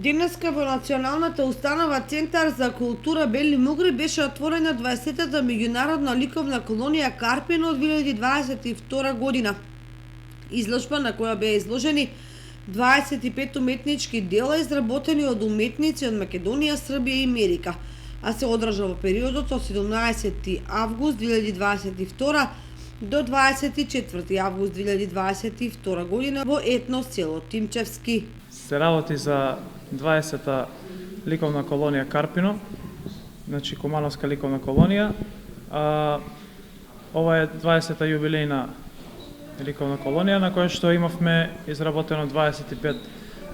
Денеска во Националната установа Центар за култура Бели Мугри беше отворена 20-та меѓународна ликовна колонија Карпино од 2022 година. Изложба на која беа изложени 25 уметнички дела изработени од уметници од Македонија, Србија и Америка, а се одржа во периодот од 17 август 2022 до 24 август 2022 година во етно село Тимчевски. Се работи за 20-та ликовна колонија Карпино, значи Кумановска ликовна колонија. Ова е 20-та јубилејна ликовна колонија на која што имавме изработено 25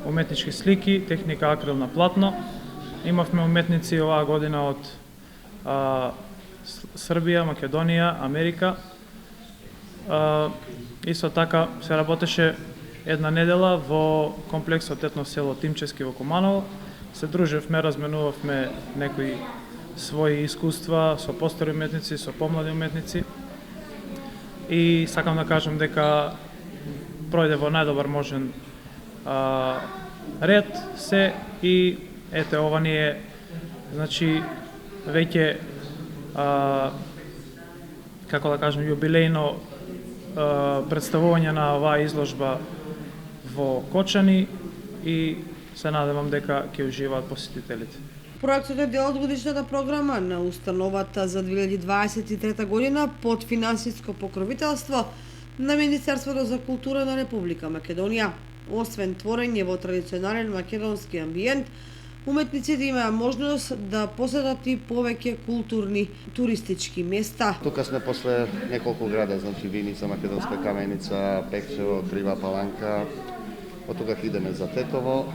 уметнички слики, техника акрил на платно. Имавме уметници оваа година од Србија, Македонија, Америка. Исто така се работеше една недела во комплексот етно село Тимчевски во Куманово. Се дружевме, разменувавме некои своји искуства со постари уметници, со помлади уметници. И сакам да кажам дека пројде во најдобар можен ред се и ете ова ни е значи веќе како да кажем јубилејно представување на оваа изложба во Кочани и се надевам дека ќе уживаат посетителите. Проектот е дел од годишната програма на установата за 2023 година под финансиско покровителство на Министерството за култура на Република Македонија. Освен творење во традиционален македонски амбиент, уметниците имаа можност да посетат и повеќе културни туристички места. Тука сме после неколку града, значи Виница, Македонска каменица, Пекчево, Крива Паланка. Од тука идеме за Тетово.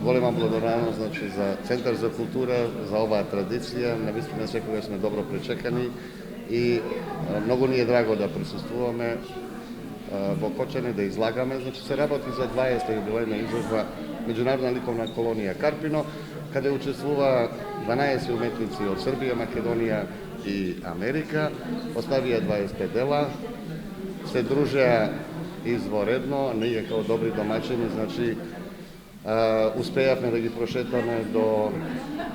Голема благодарност значи за Центар за култура, за оваа традиција. Навистина секогаш сме добро пречекани и многу ни е драго да присуствуваме во Кочани да излагаме. Значи се работи за 20-та јубилејна изложба Меѓународна ликовна колонија Карпино, каде учествува 12 уметници од Србија, Македонија и Америка. Оставија 25 дела, се дружеа изворедно, ние како добри домаќини, значи успеавме да ги прошетаме до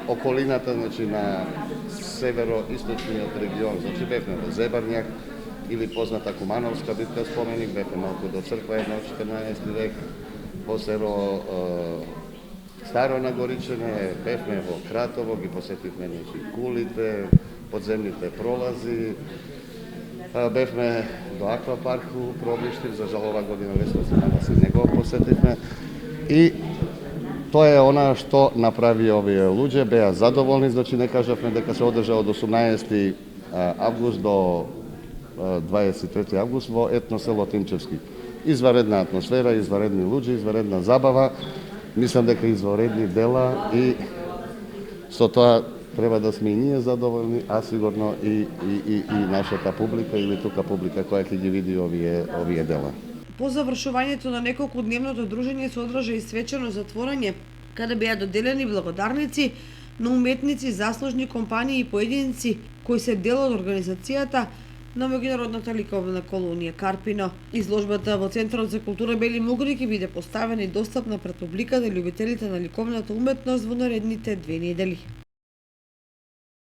околината, значи на северо-источниот регион, значи бевме во Зебарњак или позната Кумановска битка споменик, бевме малку до црква една од 14 век, во село Старо Нагоричене, бевме во Кратово, ги посетивме кулите, подземните пролази, бевме до аквапарку Пробиштив, за жал ова година се не го посетивме. И тоа е она што направи овие луѓе, беа задоволни, значи не кажавме дека се одржа од 18 август до 23 август во етно село Тимчевски. Изваредна атмосфера, изваредни луѓе, изваредна забава, мислам дека изваредни дела и со тоа треба да сме и ние задоволни, а сигурно и нашата публика или тука публика која ќе ги види овие дела. По завршувањето на неколку дневното дружење се одржа и свечено затворање, каде беа доделени благодарници на уметници, заслужни компании и поединци кои се дел од организацијата на Меѓународната ликовна колонија Карпино. Изложбата во Центарот за култура Бели Мугри ќе биде поставена и достапна пред публиката и љубителите на ликовната уметност во наредните 2 недели.